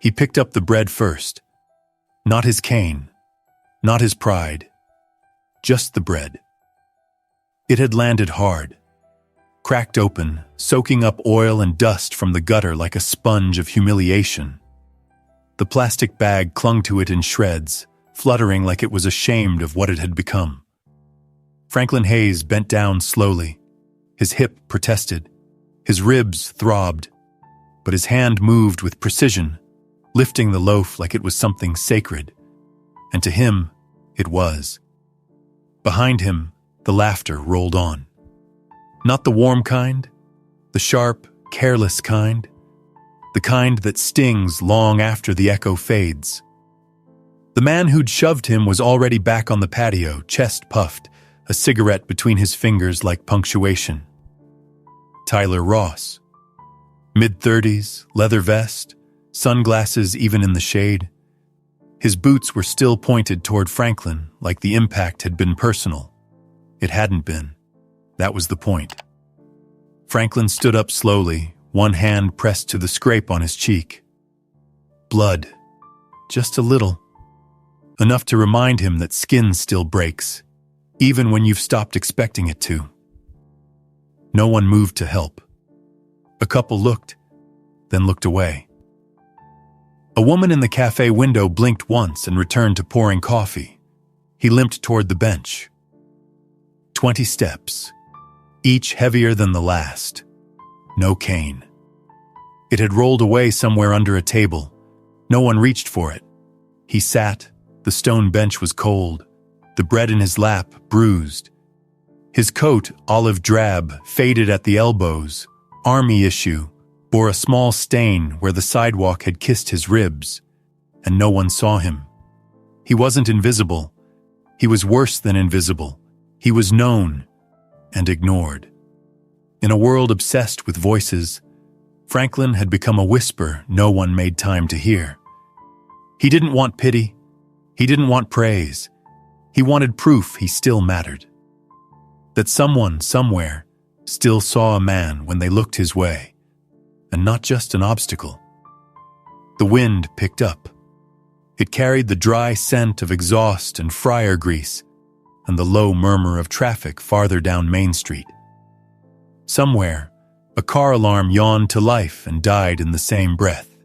He picked up the bread first. Not his cane, not his pride, just the bread. It had landed hard, cracked open, soaking up oil and dust from the gutter like a sponge of humiliation. The plastic bag clung to it in shreds, fluttering like it was ashamed of what it had become. Franklin Hayes bent down slowly. His hip protested. His ribs throbbed. But his hand moved with precision, lifting the loaf like it was something sacred. And to him, it was. Behind him, the laughter rolled on. Not the warm kind, the sharp, careless kind, the kind that stings long after the echo fades. The man who'd shoved him was already back on the patio, chest puffed, a cigarette between his fingers like punctuation. Tyler Ross. Mid-30s, leather vest, sunglasses even in the shade. His boots were still pointed toward Franklin like the impact had been personal. It hadn't been. That was the point. Franklin stood up slowly, one hand pressed to the scrape on his cheek. Blood. Just a little. Enough to remind him that skin still breaks, even when you've stopped expecting it to. No one moved to help. A couple looked, then looked away. A woman in the cafe window blinked once and returned to pouring coffee. He limped toward the bench. 20 steps, each heavier than the last. No cane. It had rolled away somewhere under a table. No one reached for it. He sat. The stone bench was cold. The bread in his lap bruised. His coat, olive drab, faded at the elbows, army issue, bore a small stain where the sidewalk had kissed his ribs, and no one saw him. He wasn't invisible. He was worse than invisible. He was known and ignored. In a world obsessed with voices, Franklin had become a whisper no one made time to hear. He didn't want pity. He didn't want praise. He wanted proof he still mattered. That someone, somewhere, still saw a man when they looked his way, and not just an obstacle. The wind picked up. It carried the dry scent of exhaust and fryer grease, and the low murmur of traffic farther down Main Street. Somewhere, a car alarm yawned to life and died in the same breath.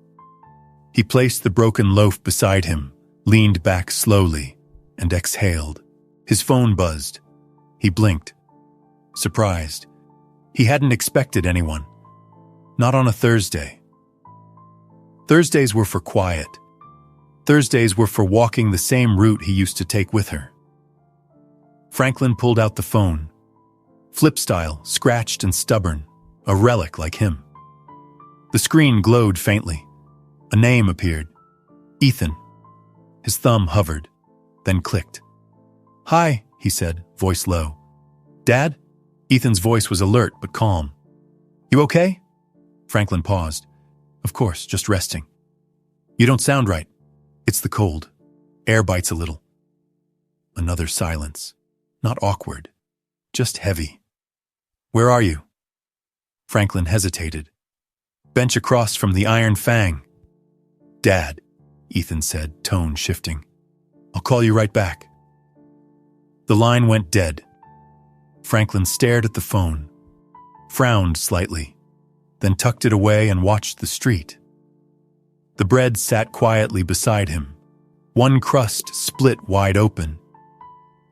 He placed the broken loaf beside him, leaned back slowly, and exhaled. His phone buzzed. He blinked. Surprised. He hadn't expected anyone. Not on a Thursday. Thursdays were for quiet. Thursdays were for walking the same route he used to take with her. Franklin pulled out the phone. Flip style, scratched and stubborn, a relic like him. The screen glowed faintly. A name appeared. Ethan. His thumb hovered, then clicked. "Hi," he said, voice low. "Dad?" Ethan's voice was alert but calm. "You okay?" Franklin paused. "Of course, just resting." "You don't sound right." "It's the cold. Air bites a little." Another silence. Not awkward, just heavy. "Where are you?" Franklin hesitated. "Bench across from the Iron Fang." "Dad," Ethan said, tone shifting. "I'll call you right back." The line went dead. Franklin stared at the phone, frowned slightly, then tucked it away and watched the street. The bread sat quietly beside him, one crust split wide open.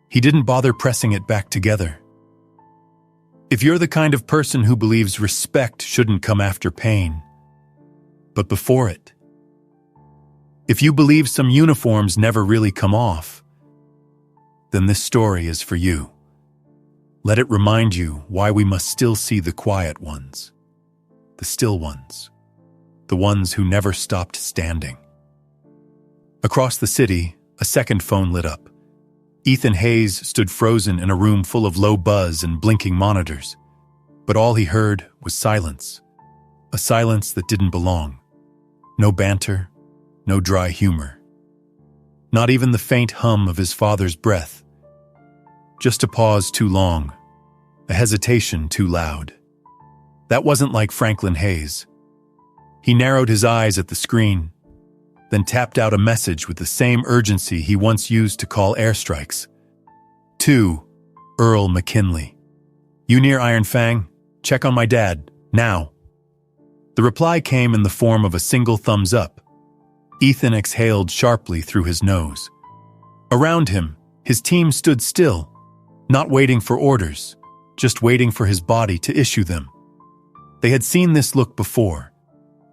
He didn't bother pressing it back together. If you're the kind of person who believes respect shouldn't come after pain, but before it, if you believe some uniforms never really come off, then this story is for you. Let it remind you why we must still see the quiet ones, the still ones, the ones who never stopped standing. Across the city, a second phone lit up. Ethan Hayes stood frozen in a room full of low buzz and blinking monitors, but all he heard was silence, a silence that didn't belong. No banter, no dry humor. Not even the faint hum of his father's breath. Just a pause too long, a hesitation too loud. That wasn't like Franklin Hayes. He narrowed his eyes at the screen. then tapped out a message with the same urgency he once used to call airstrikes. To Earl McKinley. You near Iron Fang? Check on my dad, now. The reply came in the form of a single thumbs up. Ethan exhaled sharply through his nose. Around him, his team stood still, not waiting for orders, just waiting for his body to issue them. They had seen this look before.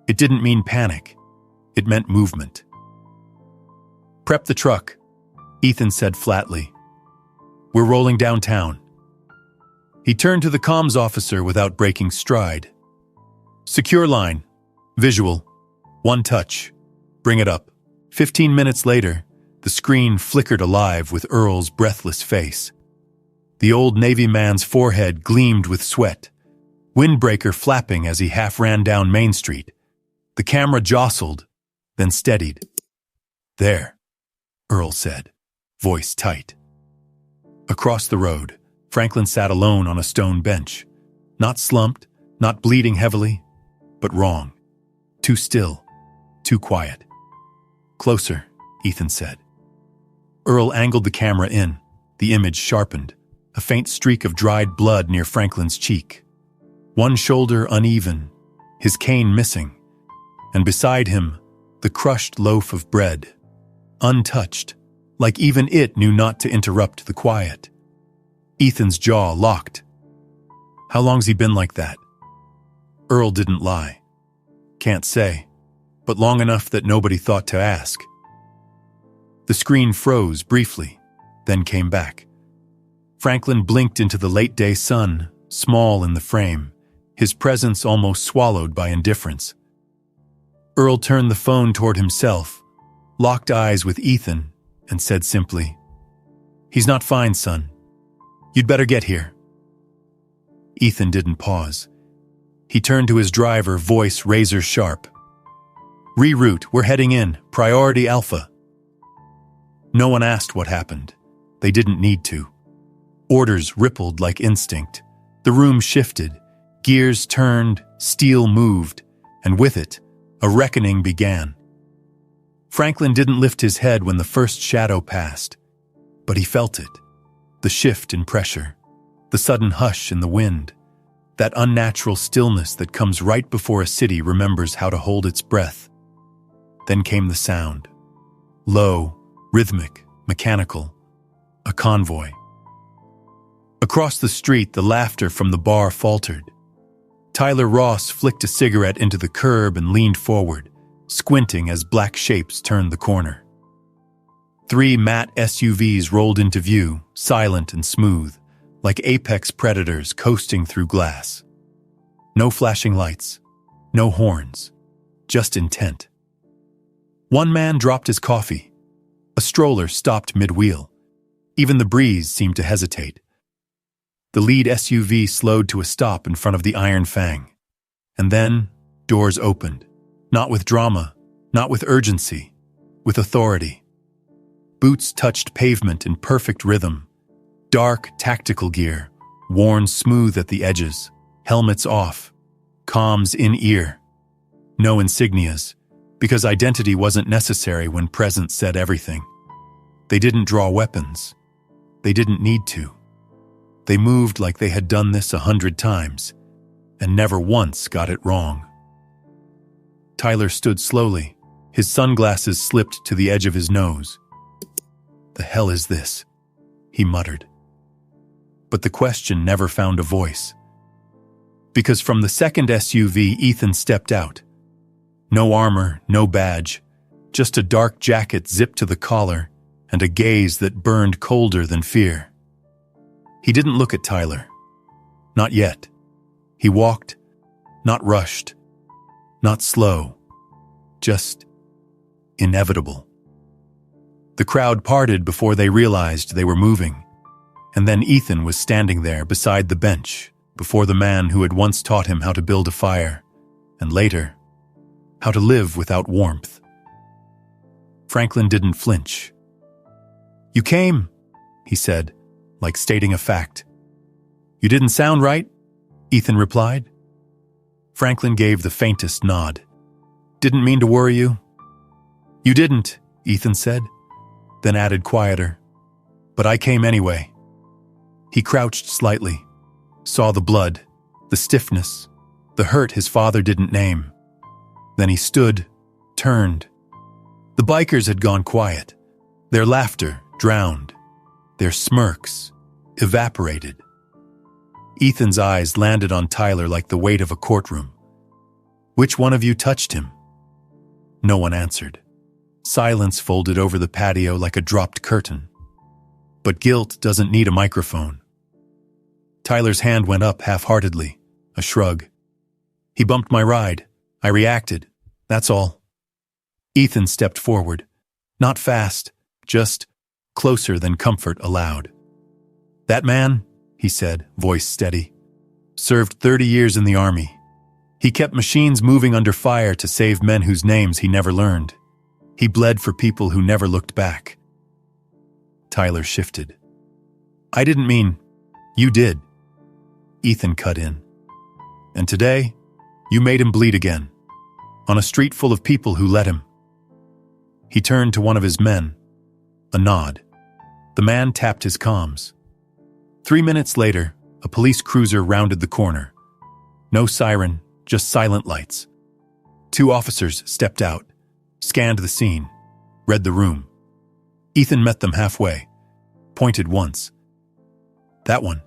It didn't mean panic. It meant movement. Prep the truck, Ethan said flatly. We're rolling downtown. He turned to the comms officer without breaking stride. Secure line. Visual. One touch. Bring it up. 15 minutes later, the screen flickered alive with Earl's breathless face. The old Navy man's forehead gleamed with sweat, windbreaker flapping as he half ran down Main Street. The camera jostled, then steadied. There, Earl said, voice tight. Across the road, Franklin sat alone on a stone bench, not slumped, not bleeding heavily, but wrong. Too still, too quiet. Closer, Ethan said. Earl angled the camera in, the image sharpened, a faint streak of dried blood near Franklin's cheek. One shoulder uneven, his cane missing, and beside him, the crushed loaf of bread, untouched, like even it knew not to interrupt the quiet. Ethan's jaw locked. How long's he been like that? Earl didn't lie. Can't say, but long enough that nobody thought to ask. The screen froze briefly, then came back. Franklin blinked into the late-day sun, small in the frame, his presence almost swallowed by indifference. Earl turned the phone toward himself, locked eyes with Ethan, and said simply, "He's not fine, son. You'd better get here." Ethan didn't pause. He turned to his driver, voice razor-sharp. "Reroute, we're heading in, priority Alpha." No one asked what happened. They didn't need to. Orders rippled like instinct. The room shifted, gears turned, steel moved, and with it, a reckoning began. Franklin didn't lift his head when the first shadow passed, but he felt it. The shift in pressure, the sudden hush in the wind, that unnatural stillness that comes right before a city remembers how to hold its breath. Then came the sound. Low, rhythmic, mechanical. A convoy. Across the street, the laughter from the bar faltered. Tyler Ross flicked a cigarette into the curb and leaned forward, squinting as black shapes turned the corner. 3 matte SUVs rolled into view, silent and smooth, like apex predators coasting through glass. No flashing lights, no horns, just intent. One man dropped his coffee. A stroller stopped mid-wheel. Even the breeze seemed to hesitate. The lead SUV slowed to a stop in front of the Iron Fang. And then, doors opened. Not with drama, not with urgency, with authority. Boots touched pavement in perfect rhythm. Dark, tactical gear, worn smooth at the edges, helmets off, comms in ear. No insignias, because identity wasn't necessary when presence said everything. They didn't draw weapons. They didn't need to. They moved like they had done this 100 times, and never once got it wrong. Tyler stood slowly, his sunglasses slipped to the edge of his nose. "The hell is this?" he muttered. But the question never found a voice. Because from the second SUV, Ethan stepped out. No armor, no badge, just a dark jacket zipped to the collar and a gaze that burned colder than fear. He didn't look at Tyler. Not yet. He walked, not rushed, not slow, just inevitable. The crowd parted before they realized they were moving, and then Ethan was standing there beside the bench, before the man who had once taught him how to build a fire, and later, how to live without warmth. Franklin didn't flinch. "You came," he said, like stating a fact. "You didn't sound right," Ethan replied. Franklin gave the faintest nod. "Didn't mean to worry you." You didn't, Ethan said, then added quieter. But I came anyway. He crouched slightly, saw the blood, the stiffness, the hurt his father didn't name. Then he stood, turned. The bikers had gone quiet, their laughter drowned, their smirks evaporated. Ethan's eyes landed on Tyler like the weight of a courtroom. Which one of you touched him? No one answered. Silence folded over the patio like a dropped curtain. But guilt doesn't need a microphone. Tyler's hand went up half-heartedly, a shrug. He bumped my ride. I reacted. That's all. Ethan stepped forward. Not fast, just closer than comfort allowed. That man, he said, voice steady, served 30 years in the army. He kept machines moving under fire to save men whose names he never learned. He bled for people who never looked back. Tyler shifted. I didn't mean, you did. Ethan cut in. And today, you made him bleed again, on a street full of people who let him. He turned to one of his men. A nod. The man tapped his comms. 3 minutes later, a police cruiser rounded the corner. No siren, just silent lights. 2 officers stepped out, scanned the scene, read the room. Ethan met them halfway, pointed once. That one.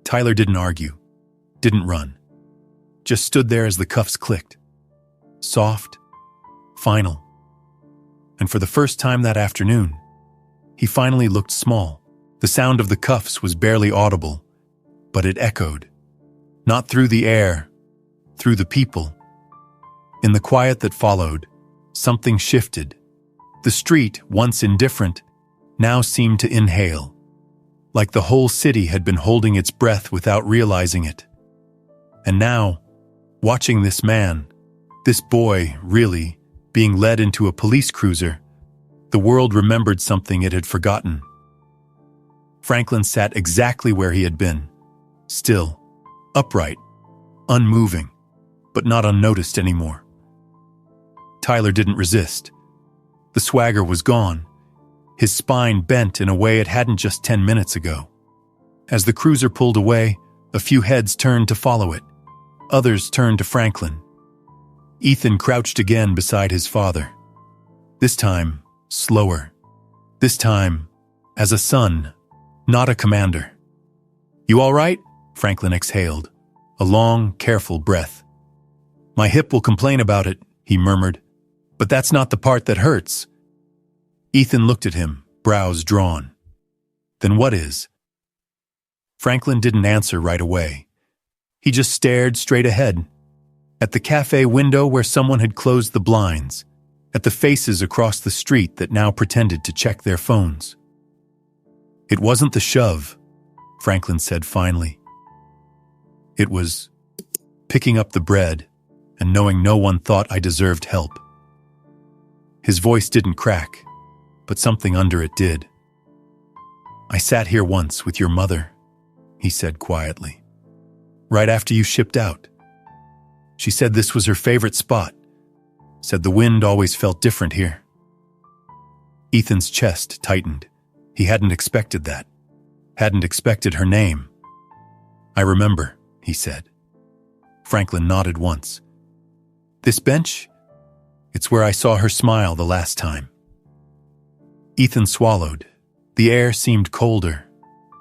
Tyler didn't argue, didn't run, just stood there as the cuffs clicked. Soft, final. And for the first time that afternoon, he finally looked small. The sound of the cuffs was barely audible, but it echoed. Not through the air, through the people. In the quiet that followed, something shifted. The street, once indifferent, now seemed to inhale, like the whole city had been holding its breath without realizing it. And now, watching this man, this boy, really, being led into a police cruiser, the world remembered something it had forgotten. Franklin sat exactly where he had been, still, upright, unmoving, but not unnoticed anymore. Tyler didn't resist. The swagger was gone. His spine bent in a way it hadn't just 10 minutes ago. As the cruiser pulled away, a few heads turned to follow it. Others turned to Franklin. Ethan crouched again beside his father. This time, slower. This time, as a son, not a commander. You all right? Franklin exhaled, a long, careful breath. My hip will complain about it, he murmured. But that's not the part that hurts. Ethan looked at him, brows drawn. Then what is? Franklin didn't answer right away. He just stared straight ahead, at the cafe window where someone had closed the blinds, at the faces across the street that now pretended to check their phones. It wasn't the shove, Franklin said finally. It was picking up the bread and knowing no one thought I deserved help. His voice didn't crack, but something under it did. I sat here once with your mother, he said quietly, right after you shipped out. She said this was her favorite spot, said the wind always felt different here. Ethan's chest tightened. He hadn't expected that, hadn't expected her name. I remember, he said. Franklin nodded once. This bench? It's where I saw her smile the last time. Ethan swallowed. The air seemed colder.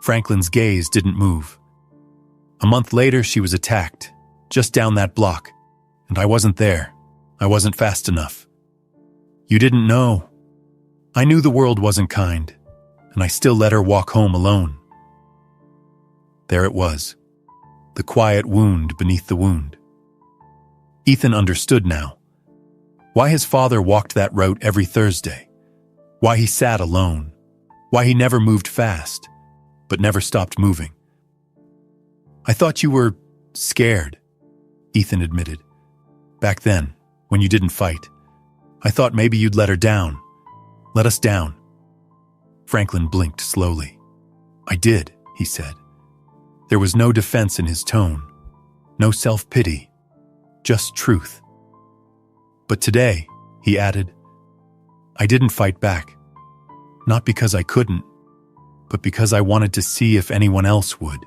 Franklin's gaze didn't move. A month later, she was attacked, just down that block, and I wasn't there. I wasn't fast enough. You didn't know. I knew the world wasn't kind, and I still let her walk home alone. There it was, the quiet wound beneath the wound. Ethan understood now. Why his father walked that route every Thursday. Why he sat alone. Why he never moved fast, but never stopped moving. I thought you were scared, Ethan admitted. Back then, when you didn't fight, I thought maybe you'd let her down. Let us down. Franklin blinked slowly. I did, he said. There was no defense in his tone, no self-pity, just truth. But today, he added, I didn't fight back. Not because I couldn't, but because I wanted to see if anyone else would.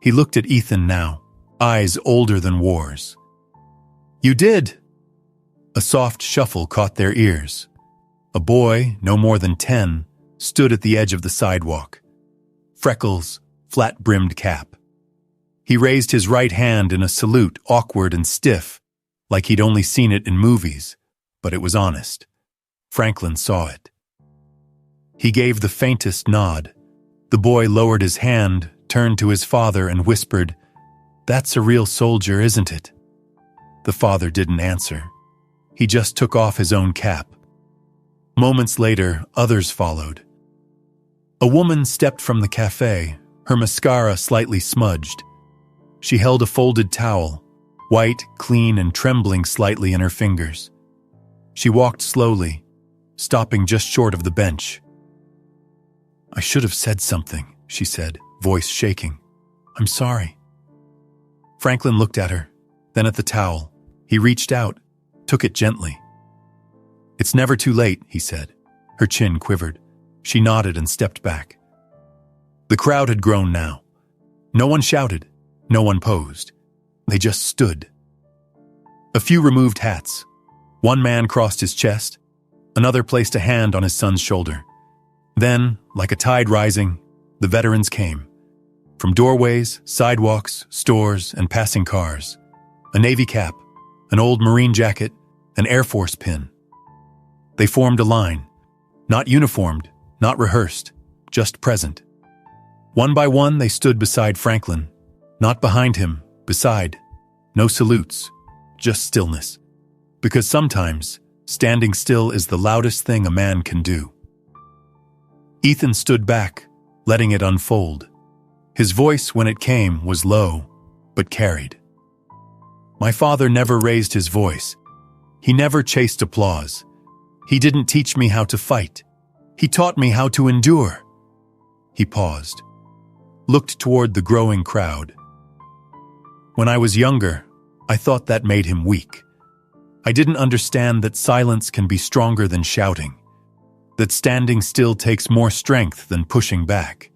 He looked at Ethan now, eyes older than wars. You did! A soft shuffle caught their ears. A boy, no more than 10, stood at the edge of the sidewalk. Freckles, flat-brimmed cap. He raised his right hand in a salute, awkward and stiff, like he'd only seen it in movies, but it was honest. Franklin saw it. He gave the faintest nod. The boy lowered his hand, turned to his father and whispered, "That's a real soldier, isn't it?" The father didn't answer. He just took off his own cap. Moments later, others followed. A woman stepped from the cafe, her mascara slightly smudged. She held a folded towel, white, clean, and trembling slightly in her fingers. She walked slowly, stopping just short of the bench. "I should have said something," she said, voice shaking. "I'm sorry." Franklin looked at her, then at the towel. He reached out, took it gently. "It's never too late," he said. Her chin quivered. She nodded and stepped back. The crowd had grown now. No one shouted, no one posed. They just stood. A few removed hats. One man crossed his chest. Another placed a hand on his son's shoulder. Then, like a tide rising, the veterans came. From doorways, sidewalks, stores, and passing cars. A Navy cap, an old Marine jacket, an Air Force pin. They formed a line. Not uniformed, not rehearsed, just present. One by one, they stood beside Franklin. Not behind him, beside. No salutes, just stillness. Because sometimes, standing still is the loudest thing a man can do. Ethan stood back, letting it unfold. His voice, when it came, was low, but carried. My father never raised his voice. He never chased applause. He didn't teach me how to fight. He taught me how to endure. He paused, looked toward the growing crowd. When I was younger, I thought that made him weak. I didn't understand that silence can be stronger than shouting, that standing still takes more strength than pushing back.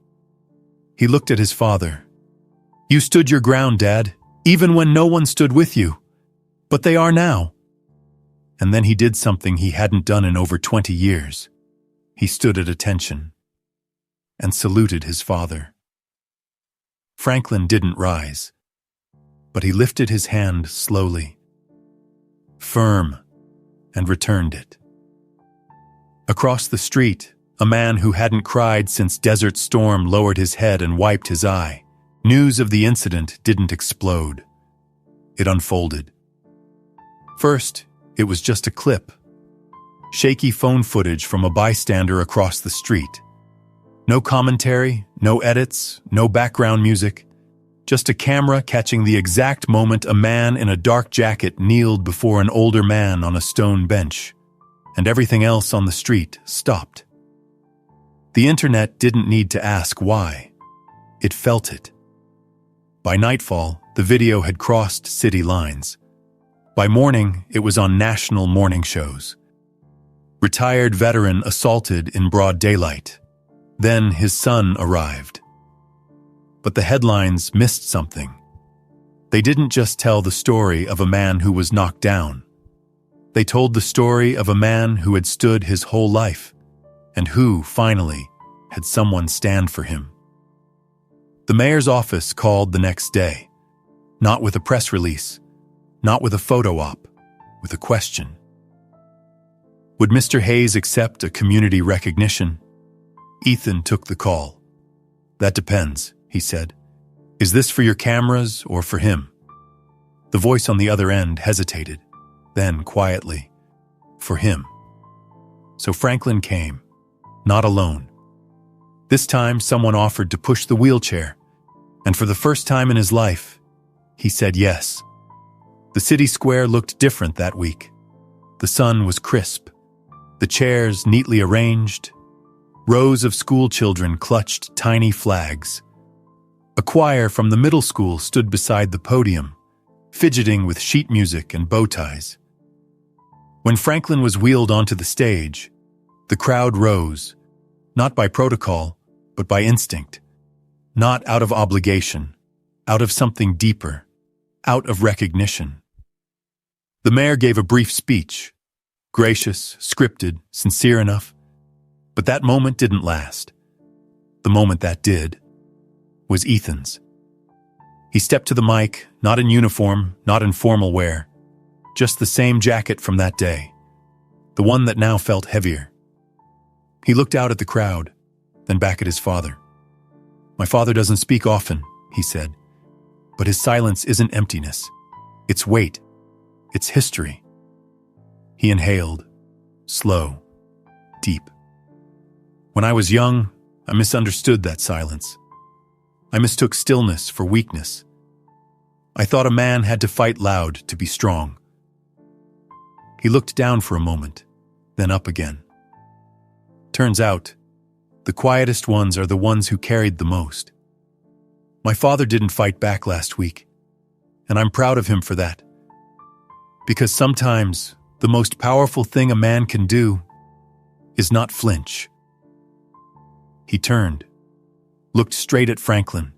He looked at his father. "You stood your ground, Dad, even when no one stood with you. But they are now." And then he did something he hadn't done in over 20 years. He stood at attention and saluted his father. Franklin didn't rise, but he lifted his hand slowly, firm, and returned it. Across the street, a man who hadn't cried since Desert Storm lowered his head and wiped his eye. News of the incident didn't explode. It unfolded. First, it was just a clip. Shaky phone footage from a bystander across the street. No commentary, no edits, no background music. Just a camera catching the exact moment a man in a dark jacket kneeled before an older man on a stone bench, and everything else on the street stopped. The internet didn't need to ask why. It felt it. By nightfall, the video had crossed city lines. By morning, it was on national morning shows. Retired veteran assaulted in broad daylight. Then his son arrived. But the headlines missed something. They didn't just tell the story of a man who was knocked down. They told the story of a man who had stood his whole life, and who, finally, had someone stand for him. The mayor's office called the next day, not with a press release, not with a photo op, with a question. Would Mr. Hayes accept a community recognition? Ethan took the call. "That depends," he said. "Is this for your cameras or for him?" The voice on the other end hesitated, then quietly, "For him." So Franklin came, not alone. This time someone offered to push the wheelchair, and for the first time in his life, he said yes. The city square looked different that week. The sun was crisp, the chairs neatly arranged. Rows of school children clutched tiny flags. A choir from the middle school stood beside the podium, fidgeting with sheet music and bow ties. When Franklin was wheeled onto the stage, the crowd rose, not by protocol, but by instinct. Not out of obligation, out of something deeper, out of recognition. The mayor gave a brief speech, gracious, scripted, sincere enough. But that moment didn't last. The moment that did was Ethan's. He stepped to the mic, not in uniform, not in formal wear, just the same jacket from that day, the one that now felt heavier. He looked out at the crowd, then back at his father. "My father doesn't speak often," he said, "but his silence isn't emptiness. It's weight. It's history." He inhaled, slow, deep. "When I was young, I misunderstood that silence. I mistook stillness for weakness. I thought a man had to fight loud to be strong." He looked down for a moment, then up again. Turns out, the quietest ones are the ones who carried the most. My father didn't fight back last week, and I'm proud of him for that. Because sometimes, the most powerful thing a man can do is not flinch. He turned, looked straight at Franklin.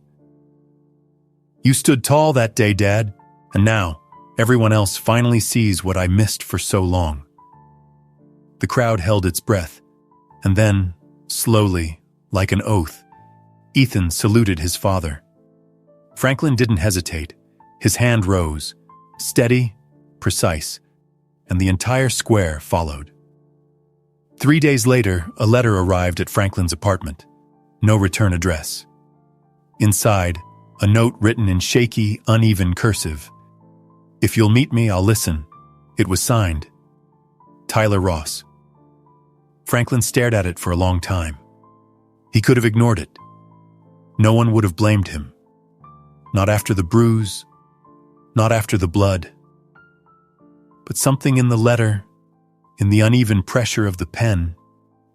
"You stood tall that day, Dad, and now everyone else finally sees what I missed for so long." The crowd held its breath, and then, slowly, like an oath, Ethan saluted his father. Franklin didn't hesitate. His hand rose, steady, precise, and the entire square followed. 3 days later, a letter arrived at Franklin's apartment. No return address. Inside, a note written in shaky, uneven cursive. "If you'll meet me, I'll listen." It was signed, Tyler Ross. Franklin stared at it for a long time. He could have ignored it. No one would have blamed him. Not after the bruise, not after the blood. But something in the letter, in the uneven pressure of the pen,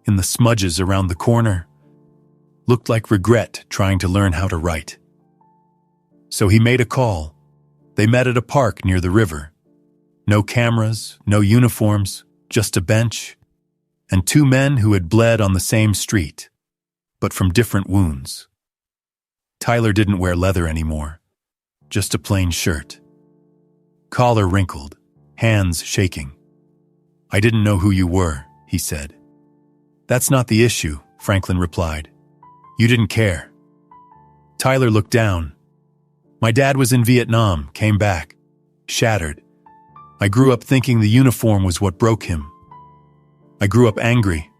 in the smudges around the corner, looked like regret trying to learn how to write. So he made a call. They met at a park near the river. No cameras, no uniforms, just a bench, and 2 men who had bled on the same street, but from different wounds. Tyler didn't wear leather anymore, just a plain shirt. Collar wrinkled, hands shaking. "I didn't know who you were," he said. "That's not the issue," Franklin replied. "You didn't care." Tyler looked down. "My dad was in Vietnam, came back, shattered. I grew up thinking the uniform was what broke him. I grew up angry."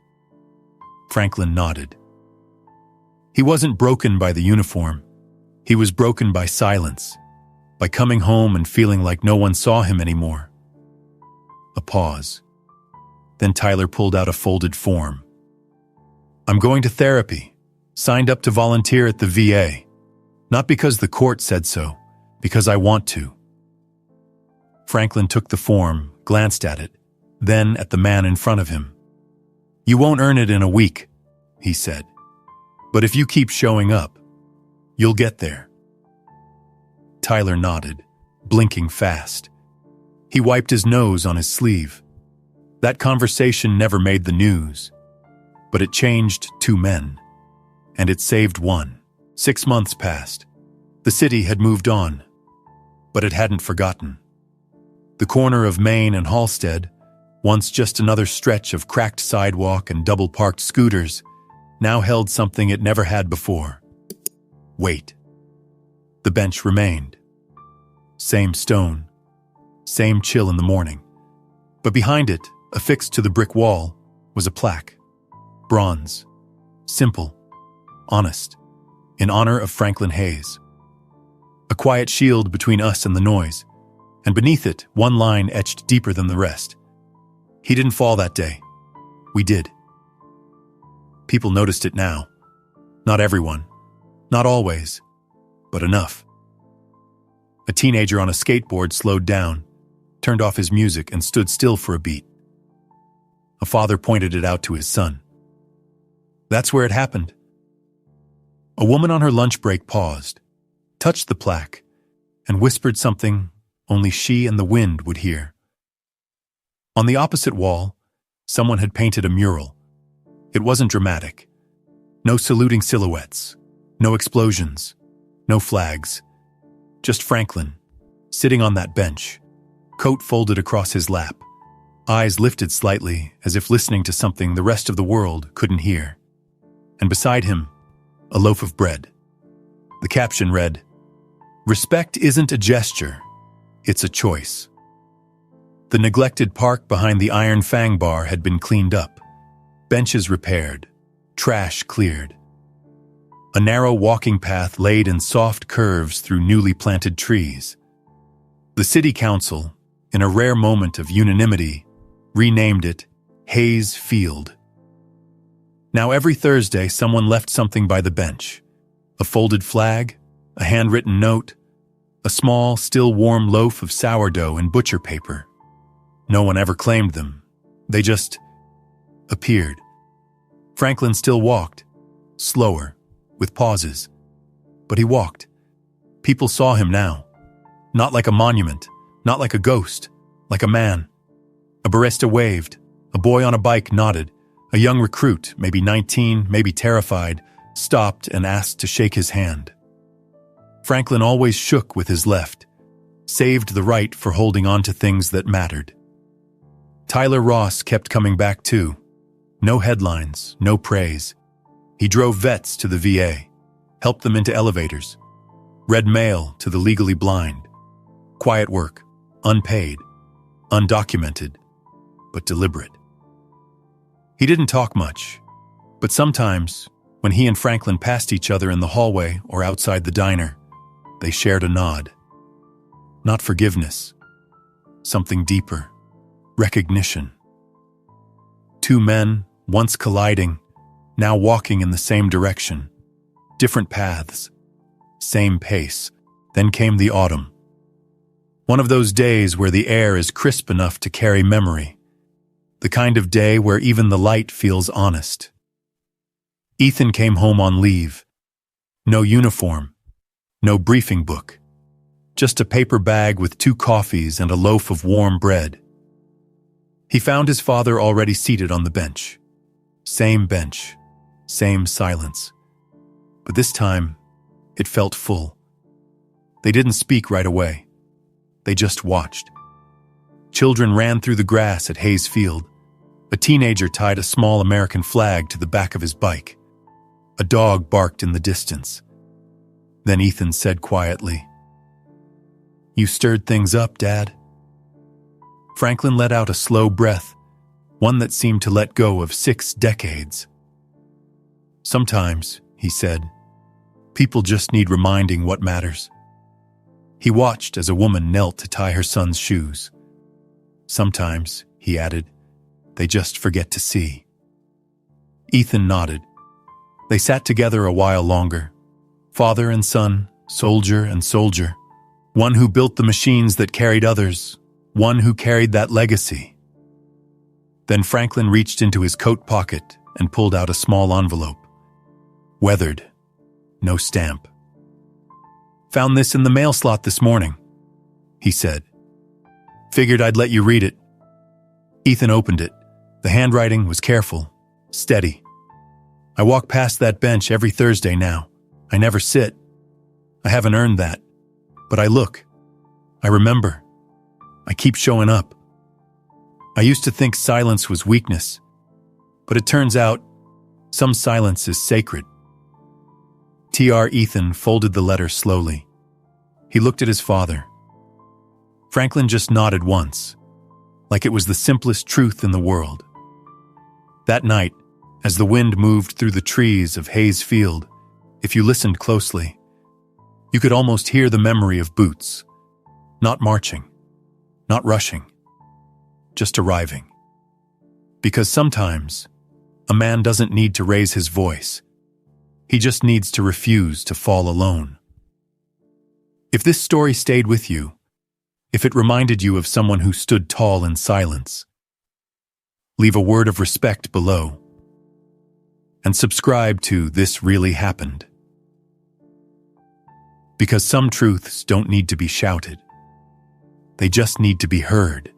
Franklin nodded. He wasn't broken by the uniform. He was broken by silence, by coming home and feeling like no one saw him anymore. A pause. Then Tyler pulled out a folded form. "I'm going to therapy. Signed up to volunteer at the VA. Not because the court said so, because I want to." Franklin took the form, glanced at it, then at the man in front of him. "You won't earn it in a week," he said. "But if you keep showing up, you'll get there." Tyler nodded, blinking fast. He wiped his nose on his sleeve. That conversation never made the news, but it changed 2 men, and it saved 1. 6 months passed. The city had moved on, but it hadn't forgotten. The corner of Main and Halstead, once just another stretch of cracked sidewalk and double-parked scooters, now held something it never had before. Wait. The bench remained. Same stone, same chill in the morning. But behind it, affixed to the brick wall, was a plaque. Bronze. Simple. Honest. In honor of Franklin Hayes. A quiet shield between us and the noise, and beneath it, one line etched deeper than the rest. He didn't fall that day. We did. People noticed it now. Not everyone. Not always. But enough. A teenager on a skateboard slowed down, turned off his music, and stood still for a beat. A father pointed it out to his son. "That's where it happened." A woman on her lunch break paused, touched the plaque, and whispered something only she and the wind would hear. On the opposite wall, someone had painted a mural. It wasn't dramatic. No saluting silhouettes, no explosions, no flags. Just Franklin, sitting on that bench, coat folded across his lap, eyes lifted slightly as if listening to something the rest of the world couldn't hear. And beside him, a loaf of bread. The caption read, "Respect isn't a gesture, it's a choice." The neglected park behind the Iron Fang bar had been cleaned up, benches repaired, trash cleared. A narrow walking path laid in soft curves through newly planted trees. The city council, in a rare moment of unanimity, renamed it Hayes Field. Now every Thursday someone left something by the bench. A folded flag, a handwritten note, a small, still warm loaf of sourdough in butcher paper. No one ever claimed them. They just appeared. Franklin still walked, slower, with pauses. But he walked. People saw him now. Not like a monument, not like a ghost, like a man. A barista waved, a boy on a bike nodded, a young recruit, maybe 19, maybe terrified, stopped and asked to shake his hand. Franklin always shook with his left, saved the right for holding on to things that mattered. Tyler Ross kept coming back too. No headlines, no praise. He drove vets to the VA, helped them into elevators, read mail to the legally blind. Quiet work, unpaid, undocumented, but deliberate. He didn't talk much, but sometimes, when he and Franklin passed each other in the hallway or outside the diner, they shared a nod. Not forgiveness, something deeper, recognition. Two men, once colliding, now walking in the same direction, different paths, same pace. Then came the autumn. One of those days where the air is crisp enough to carry memory. The kind of day where even the light feels honest. Ethan came home on leave. No uniform, no briefing book. Just a paper bag with 2 coffees and a loaf of warm bread. He found his father already seated on the bench. Same bench, same silence. But this time, it felt full. They didn't speak right away. They just watched. Children ran through the grass at Hayes Field. A teenager tied a small American flag to the back of his bike. A dog barked in the distance. Then Ethan said quietly, "You stirred things up, Dad." Franklin let out a slow breath, one that seemed to let go of 6 decades. "Sometimes," he said, "people just need reminding what matters." He watched as a woman knelt to tie her son's shoes. "Sometimes," he added, "they just forget to see." Ethan nodded. They sat together a while longer, father and son, soldier and soldier, one who built the machines that carried others, one who carried that legacy. Then Franklin reached into his coat pocket and pulled out a small envelope. Weathered, no stamp. "Found this in the mail slot this morning," he said. "Figured I'd let you read it." Ethan opened it. The handwriting was careful, steady. "I walk past that bench every Thursday now. I never sit. I haven't earned that. But I look. I remember. I keep showing up. I used to think silence was weakness. But it turns out, some silence is sacred." T.R. Ethan folded the letter slowly. He looked at his father. Franklin just nodded once, like it was the simplest truth in the world. That night, as the wind moved through the trees of Hayes Field, if you listened closely, you could almost hear the memory of boots, not marching, not rushing, just arriving. Because sometimes, a man doesn't need to raise his voice. He just needs to refuse to fall alone. If this story stayed with you, if it reminded you of someone who stood tall in silence, leave a word of respect below. And subscribe to This Really Happened. Because some truths don't need to be shouted. They just need to be heard.